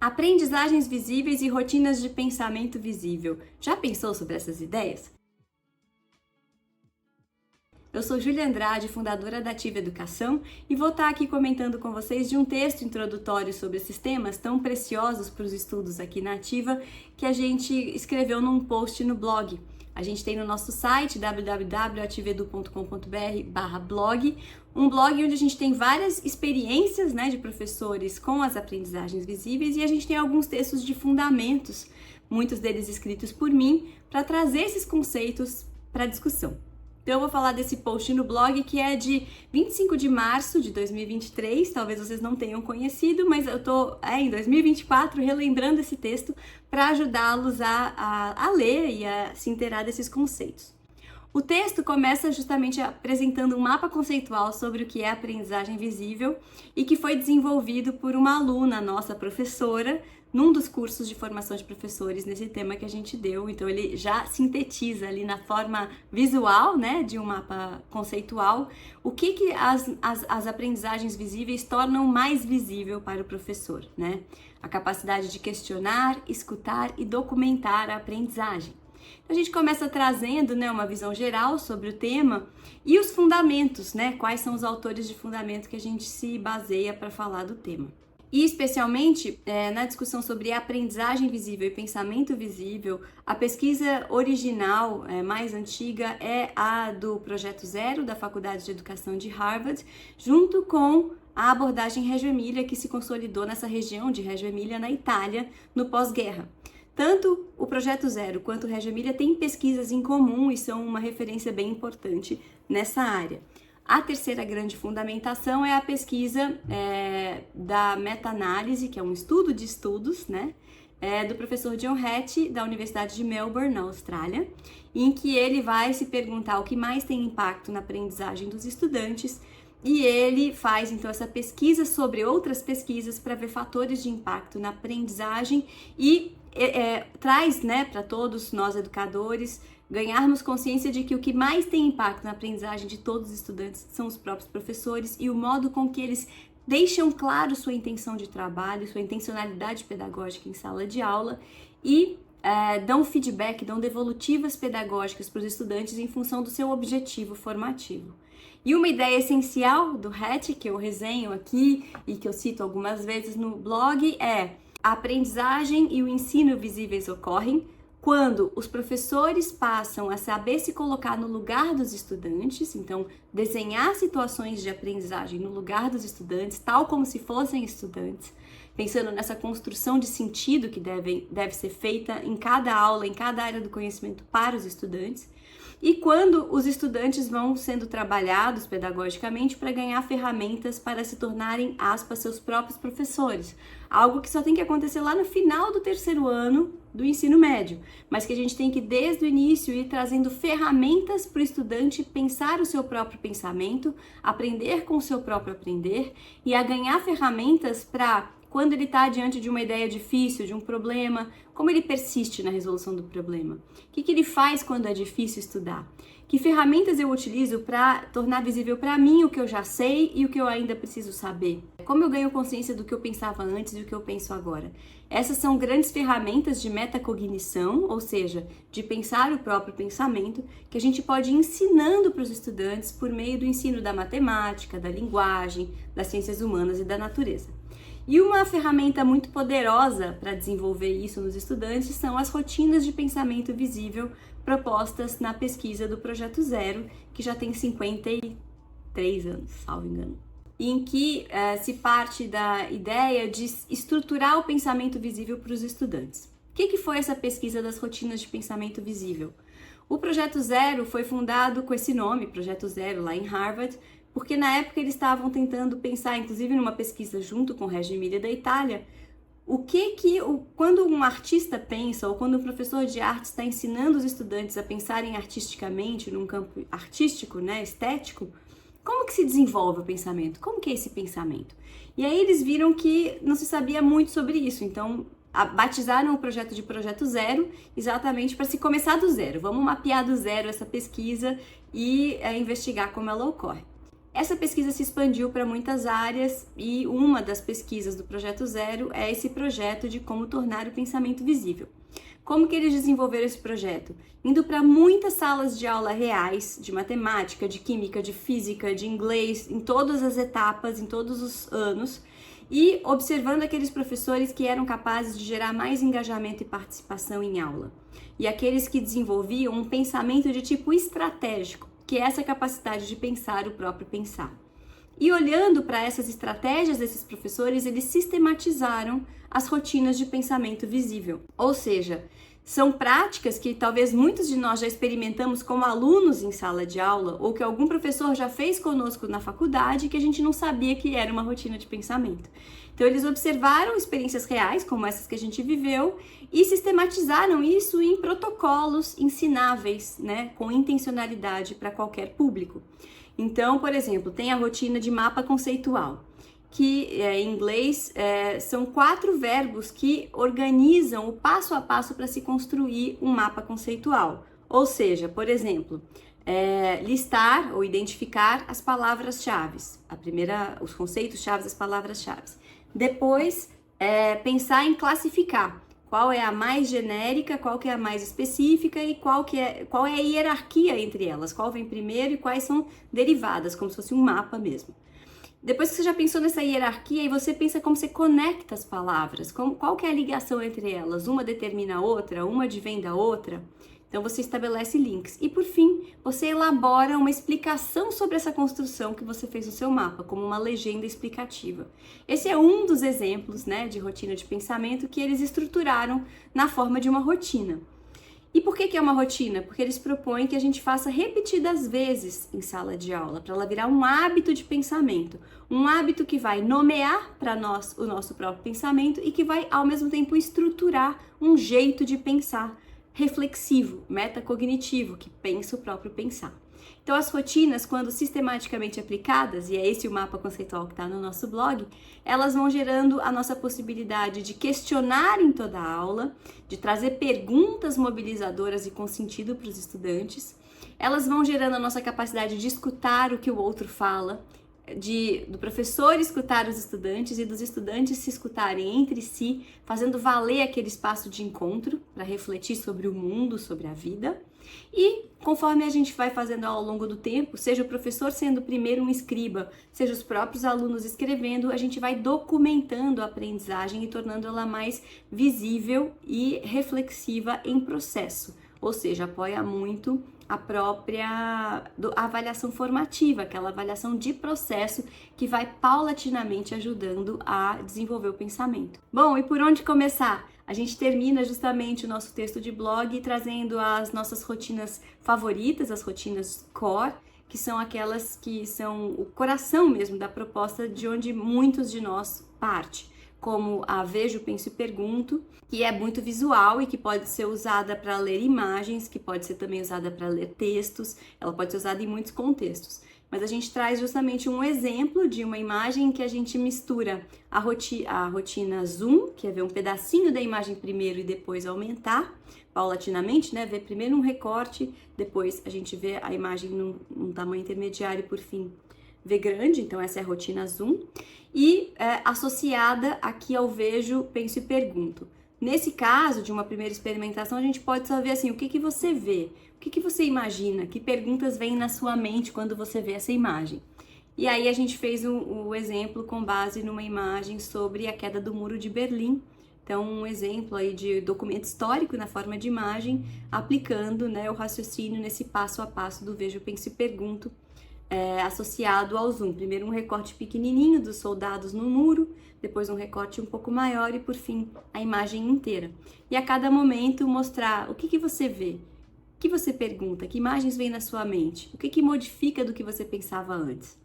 Aprendizagens visíveis e rotinas de pensamento visível. Já pensou sobre essas ideias? Eu sou Júlia Andrade, fundadora da Ativa Educação, e vou estar aqui comentando com vocês de um texto introdutório sobre esses temas tão preciosos para os estudos aqui na Ativa, que a gente escreveu num post no blog. A gente tem no nosso site www.ativeedu.com.br/blog, um blog onde a gente tem várias experiências, de professores com as aprendizagens visíveis, e a gente tem alguns textos de fundamentos, muitos deles escritos por mim, para trazer esses conceitos para discussão. Então eu vou falar desse post no blog que é de 25 de março de 2023, talvez vocês não tenham conhecido, mas eu estou em 2024 relembrando esse texto para ajudá-los a ler e a se inteirar desses conceitos. O texto começa justamente apresentando um mapa conceitual sobre o que é aprendizagem visível e que foi desenvolvido por uma aluna nossa, professora, num dos cursos de formação de professores nesse tema que a gente deu. Então ele já sintetiza ali na forma visual, de um mapa conceitual, o que as aprendizagens visíveis tornam mais visível para o professor, A capacidade de questionar, escutar e documentar a aprendizagem. Então, a gente começa trazendo uma visão geral sobre o tema e os fundamentos, quais são os autores de fundamento que a gente se baseia para falar do tema. E especialmente na discussão sobre aprendizagem visível e pensamento visível, a pesquisa original mais antiga é a do Projeto Zero, da Faculdade de Educação de Harvard, junto com a abordagem Reggio Emilia, que se consolidou nessa região de Reggio Emilia, na Itália, no pós-guerra. Tanto o Projeto Zero quanto o Reggio Emilia têm pesquisas em comum e são uma referência bem importante nessa área. A terceira grande fundamentação é a pesquisa da meta-análise, que é um estudo de estudos, do professor John Hattie, da Universidade de Melbourne, na Austrália, em que ele vai se perguntar o que mais tem impacto na aprendizagem dos estudantes, e ele faz então essa pesquisa sobre outras pesquisas para ver fatores de impacto na aprendizagem e traz para todos nós educadores ganharmos consciência de que o que mais tem impacto na aprendizagem de todos os estudantes são os próprios professores e o modo com que eles deixam claro sua intenção de trabalho, sua intencionalidade pedagógica em sala de aula e dão feedback, dão devolutivas pedagógicas para os estudantes em função do seu objetivo formativo. E uma ideia essencial do Hattie, que eu resenho aqui e que eu cito algumas vezes no blog, é: a aprendizagem e o ensino visíveis ocorrem quando os professores passam a saber se colocar no lugar dos estudantes, então desenhar situações de aprendizagem no lugar dos estudantes, tal como se fossem estudantes, pensando nessa construção de sentido que deve ser feita em cada aula, em cada área do conhecimento para os estudantes, e quando os estudantes vão sendo trabalhados pedagogicamente para ganhar ferramentas para se tornarem, aspas, seus próprios professores. Algo que só tem que acontecer lá no final do terceiro ano do ensino médio, mas que a gente tem que desde o início ir trazendo ferramentas para o estudante pensar o seu próprio pensamento, aprender com o seu próprio aprender e a ganhar ferramentas para, quando ele está diante de uma ideia difícil, de um problema, como ele persiste na resolução do problema? O que ele faz quando é difícil estudar? Que ferramentas eu utilizo para tornar visível para mim o que eu já sei e o que eu ainda preciso saber? Como eu ganho consciência do que eu pensava antes e do que eu penso agora? Essas são grandes ferramentas de metacognição, ou seja, de pensar o próprio pensamento, que a gente pode ir ensinando para os estudantes por meio do ensino da matemática, da linguagem, das ciências humanas e da natureza. E uma ferramenta muito poderosa para desenvolver isso nos estudantes são as rotinas de pensamento visível propostas na pesquisa do Projeto Zero, que já tem 53 anos, salvo engano, em que se parte da ideia de estruturar o pensamento visível para os estudantes. O que foi essa pesquisa das rotinas de pensamento visível? O Projeto Zero foi fundado com esse nome, Projeto Zero, lá em Harvard, porque na época eles estavam tentando pensar, inclusive numa pesquisa junto com o Reggio Emilia da Itália, quando um artista pensa, ou quando um professor de arte está ensinando os estudantes a pensarem artisticamente, num campo artístico, estético, como que se desenvolve o pensamento? Como que é esse pensamento? E aí eles viram que não se sabia muito sobre isso, então batizaram o projeto de Projeto Zero, exatamente para se começar do zero. Vamos mapear do zero essa pesquisa e investigar como ela ocorre. essa pesquisa se expandiu para muitas áreas e uma das pesquisas do Projeto Zero é esse projeto de como tornar o pensamento visível. Como que eles desenvolveram esse projeto? Indo para muitas salas de aula reais, de matemática, de química, de física, de inglês, em todas as etapas, em todos os anos, e observando aqueles professores que eram capazes de gerar mais engajamento e participação em aula. E aqueles que desenvolviam um pensamento de tipo estratégico, que é essa capacidade de pensar o próprio pensar. E olhando para essas estratégias desses professores, eles sistematizaram as rotinas de pensamento visível. Ou seja, são práticas que talvez muitos de nós já experimentamos como alunos em sala de aula, ou que algum professor já fez conosco na faculdade, que a gente não sabia que era uma rotina de pensamento. Então eles observaram experiências reais, como essas que a gente viveu, e sistematizaram isso em protocolos ensináveis, né, com intencionalidade para qualquer público. Então, por exemplo, tem a rotina de mapa conceitual, que em inglês são 4 verbos que organizam o passo a passo para se construir um mapa conceitual. Ou seja, por exemplo, listar ou identificar as palavras-chave, os conceitos-chave, as palavras-chave. Depois, pensar em classificar. Qual é a mais genérica, qual que é a mais específica e qual é a hierarquia entre elas, qual vem primeiro e quais são derivadas, como se fosse um mapa mesmo. Depois que você já pensou nessa hierarquia, aí você pensa como você conecta as palavras, qual que é a ligação entre elas, uma determina a outra, uma advém da outra. Então você estabelece links. E por fim, você elabora uma explicação sobre essa construção que você fez no seu mapa, como uma legenda explicativa. Esse é um dos exemplos, né, de rotina de pensamento que eles estruturaram na forma de uma rotina. E por que é uma rotina? Porque eles propõem que a gente faça repetidas vezes em sala de aula, para ela virar um hábito de pensamento. Um hábito que vai nomear para nós o nosso próprio pensamento e que vai, ao mesmo tempo, estruturar um jeito de pensar reflexivo, metacognitivo, que pensa o próprio pensar. Então, as rotinas, quando sistematicamente aplicadas, e é esse o mapa conceitual que está no nosso blog, elas vão gerando a nossa possibilidade de questionar em toda a aula, de trazer perguntas mobilizadoras e com sentido para os estudantes. Elas vão gerando a nossa capacidade de escutar o que o outro fala, do professor escutar os estudantes e dos estudantes se escutarem entre si, fazendo valer aquele espaço de encontro para refletir sobre o mundo, sobre a vida. E conforme a gente vai fazendo ao longo do tempo, seja o professor sendo primeiro um escriba, seja os próprios alunos escrevendo, a gente vai documentando a aprendizagem e tornando ela mais visível e reflexiva em processo. Ou seja, apoia muito a própria avaliação formativa, aquela avaliação de processo que vai paulatinamente ajudando a desenvolver o pensamento. Bom, e por onde começar? A gente termina justamente o nosso texto de blog trazendo as nossas rotinas favoritas, as rotinas core, que são aquelas que são o coração mesmo da proposta de onde muitos de nós partem. Como a Vejo, Penso e Pergunto, que é muito visual e que pode ser usada para ler imagens, que pode ser também usada para ler textos, ela pode ser usada em muitos contextos. Mas a gente traz justamente um exemplo de uma imagem que a gente mistura a rotina zoom, que é ver um pedacinho da imagem primeiro e depois aumentar, paulatinamente, né? Ver primeiro um recorte, depois a gente vê a imagem num tamanho intermediário e por fim ver grande, então essa é a rotina zoom, e associada aqui ao Vejo, Penso e Pergunto. Nesse caso, de uma primeira experimentação, a gente pode só ver assim, o que você vê, o que você imagina, que perguntas vêm na sua mente quando você vê essa imagem. E aí a gente fez o exemplo com base numa imagem sobre a queda do Muro de Berlim. Então, um exemplo aí de documento histórico na forma de imagem, aplicando, né, o raciocínio nesse passo a passo do Vejo, Penso e Pergunto, associado ao zoom. Primeiro um recorte pequenininho dos soldados no muro, depois um recorte um pouco maior e por fim a imagem inteira. E a cada momento mostrar o que você vê, o que você pergunta, que imagens vêm na sua mente, o que modifica do que você pensava antes.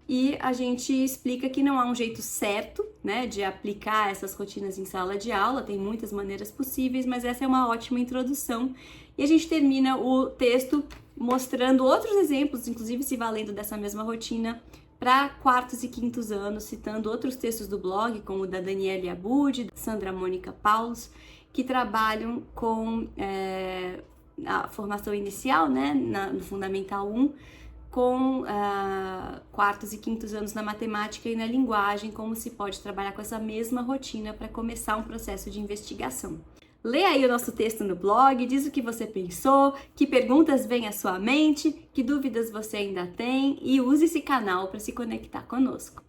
E a gente explica que não há um jeito certo, né, de aplicar essas rotinas em sala de aula, tem muitas maneiras possíveis, mas essa é uma ótima introdução. E a gente termina o texto mostrando outros exemplos, inclusive se valendo dessa mesma rotina, para quartos e quintos anos, citando outros textos do blog, como o da Daniele Abud, da Sandra Mônica Paulos, que trabalham com a formação inicial, né, no Fundamental 1, com quartos e quintos anos na matemática e na linguagem, como se pode trabalhar com essa mesma rotina para começar um processo de investigação. Lê aí o nosso texto no blog, diz o que você pensou, que perguntas vêm à sua mente, que dúvidas você ainda tem e use esse canal para se conectar conosco.